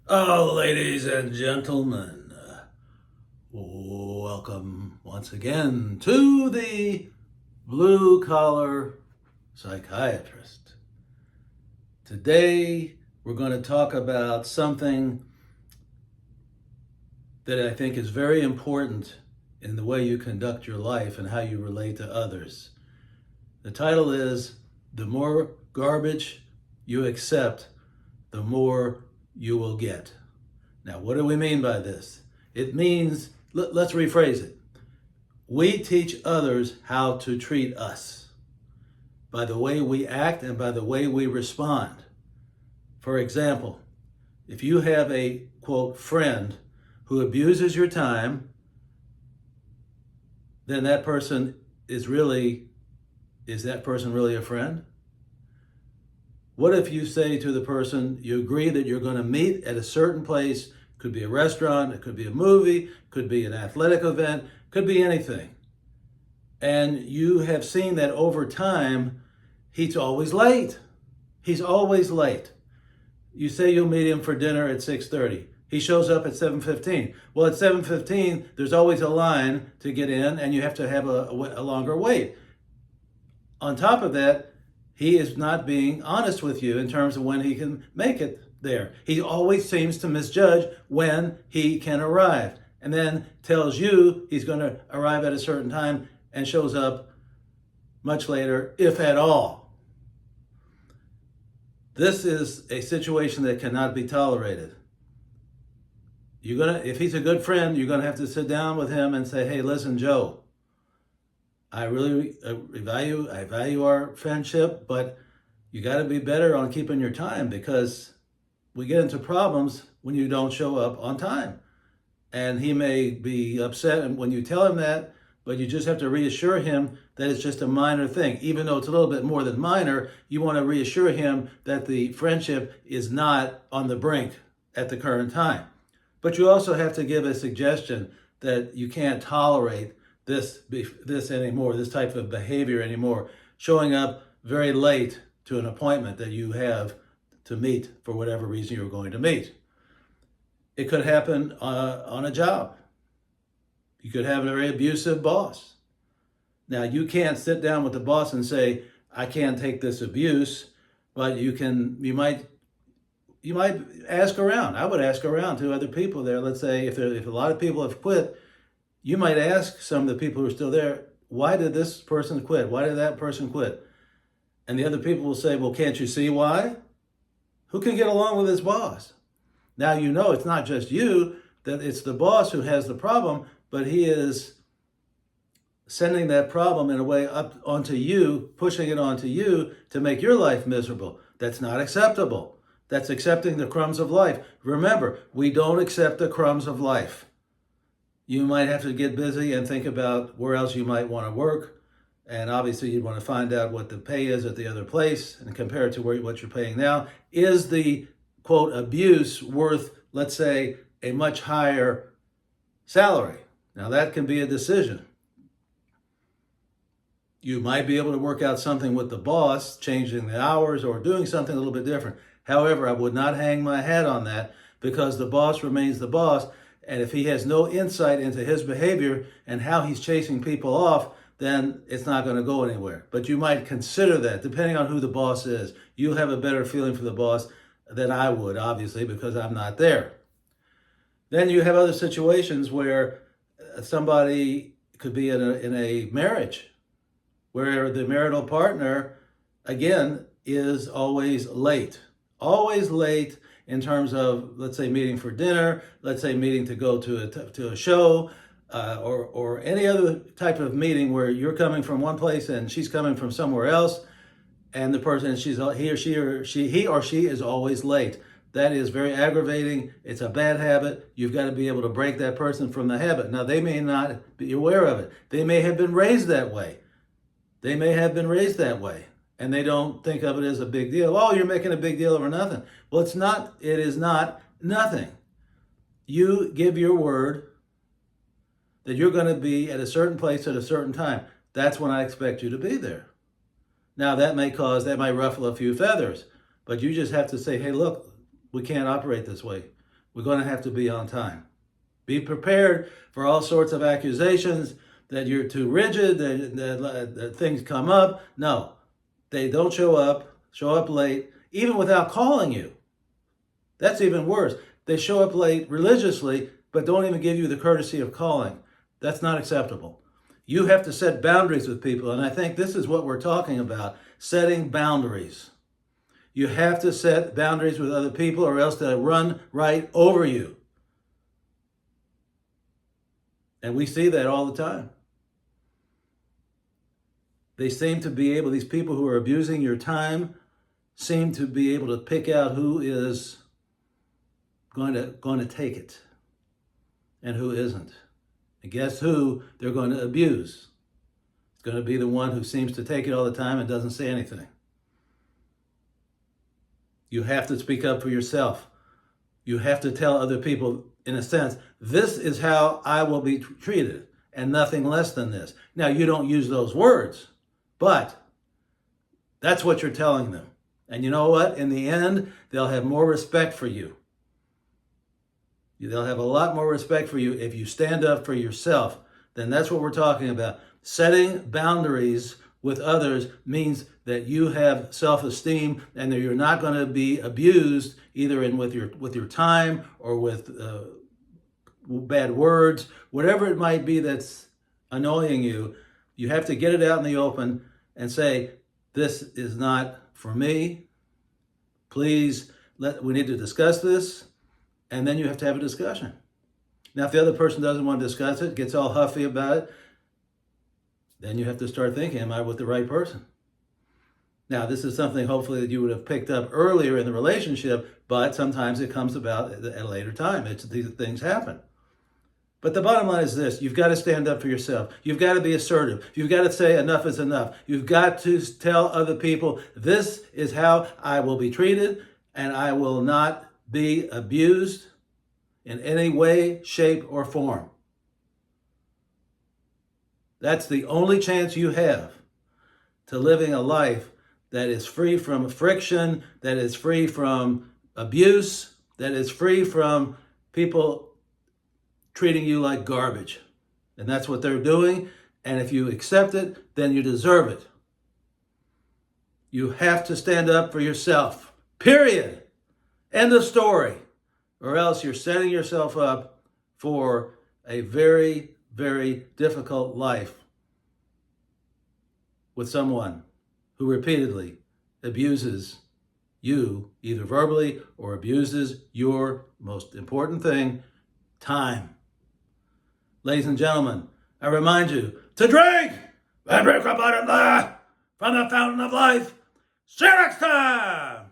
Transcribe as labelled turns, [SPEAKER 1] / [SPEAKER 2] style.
[SPEAKER 1] Ladies and gentlemen, welcome once again to the Blue Collar Psychiatrist. Today, we're going to talk about something that I think is very important in the way you conduct your life and how you relate to others. The title is The More Garbage You Accept, the More You Will Get. Now, what do we mean by this? It means, let's rephrase it. We teach others how to treat us by the way we act and by the way we respond. For example, if you have a, quote, friend who abuses your time, then is that person really a friend? What if you say to the person, you agree that you're going to meet at a certain place, could be a restaurant, it could be a movie, could be an athletic event, could be anything. And you have seen that over time, he's always late. He's always late. You say you'll meet him for dinner at 6:30. He shows up at 7:15. Well, at 7:15, there's always a line to get in and you have to have a longer wait. On top of that, he is not being honest with you in terms of when he can make it there. He always seems to misjudge when he can arrive and then tells you he's going to arrive at a certain time and shows up much later, if at all. This is a situation that cannot be tolerated. If he's a good friend, you're going to have to sit down with him and say, hey, listen, Joe, I really value our friendship, but you got to be better on keeping your time because we get into problems when you don't show up on time. And he may be upset when you tell him that, but you just have to reassure him that it's just a minor thing. Even though it's a little bit more than minor, you want to reassure him that the friendship is not on the brink at the current time. But you also have to give a suggestion that you can't tolerate this anymore, this type of behavior anymore, showing up very late to an appointment that you have to meet for whatever reason you're going to meet. It could happen on a job. You could have a very abusive boss. Now, you can't sit down with the boss and say, I can't take this abuse, but you might ask around. I would ask around to other people there. Let's say if a lot of people have quit, you might ask some of the people who are still there, why did this person quit? Why did that person quit? And the other people will say, well, can't you see why? Who can get along with his boss? Now you know it's not just you, that it's the boss who has the problem, but he is sending that problem in a way up onto you, pushing it onto you to make your life miserable. That's not acceptable. That's accepting the crumbs of life. Remember, we don't accept the crumbs of life. You might have to get busy and think about where else you might want to work. And obviously you'd want to find out what the pay is at the other place and compare it to what you're paying now. Is the, quote, abuse worth, let's say, a much higher salary? Now that can be a decision. You might be able to work out something with the boss, changing the hours or doing something a little bit different. However, I would not hang my hat on that because the boss remains the boss. And if he has no insight into his behavior and how he's chasing people off, then it's not going to go anywhere. But you might consider that, depending on who the boss is. You'll have a better feeling for the boss than I would, obviously, because I'm not there. Then you have other situations where somebody could be in a marriage where the marital partner, again, is always late. Always late in terms of, let's say, meeting for dinner, let's say meeting to go to a show, or any other type of meeting where you're coming from one place and she's coming from somewhere else, and the person, he or she is always late. That is very aggravating. It's a bad habit. You've got to be able to break that person from the habit. Now, they may not be aware of it. They may have been raised that way. And they don't think of it as a big deal. Oh, you're making a big deal over nothing. Well, it's not. It is not nothing. You give your word that you're going to be at a certain place at a certain time. That's when I expect you to be there. Now, that might ruffle a few feathers, but you just have to say, hey, look, we can't operate this way. we're going to have to be on time. Be prepared for all sorts of accusations that you're too rigid, that things come up. No, they don't show up late, even without calling you. That's even worse. They show up late religiously, but don't even give you the courtesy of calling. That's not acceptable. You have to set boundaries with people, and I think this is what we're talking about, setting boundaries. You have to set boundaries with other people or else they'll run right over you. And we see that all the time. They seem to be able, these people who are abusing your time seem to be able to pick out who is going to take it and who isn't. And guess who they're going to abuse? It's going to be the one who seems to take it all the time and doesn't say anything. You have to speak up for yourself. You have to tell other people, in a sense, this is how I will be treated and nothing less than this. Now, you don't use those words, but that's what you're telling them. And you know what? In the end, they'll have more respect for you. They'll have a lot more respect for you if you stand up for yourself. Then that's what we're talking about. Setting boundaries with others means that you have self-esteem and that you're not going to be abused either with your time or with bad words, whatever it might be that's annoying you. You have to get it out in the open and say, this is not for me. Please, we need to discuss this. And then you have to have a discussion. Now, if the other person doesn't want to discuss it, gets all huffy about it, then you have to start thinking, am I with the right person? Now, this is something hopefully that you would have picked up earlier in the relationship, but sometimes it comes about at a later time. These things happen. But the bottom line is this: you've got to stand up for yourself. You've got to be assertive. You've got to say enough is enough. You've got to tell other people, this is how I will be treated, and I will not be abused in any way, shape, or form. That's the only chance you have to living a life that is free from friction, that is free from abuse, that is free from people treating you like garbage. And that's what they're doing. And if you accept it, then you deserve it. You have to stand up for yourself. Period. End of story. Or else you're setting yourself up for a very, very difficult life with someone who repeatedly abuses you, either verbally or abuses your most important thing, time. Ladies and gentlemen, I remind you to drink and drink abundantly from the fountain of life. See you next time.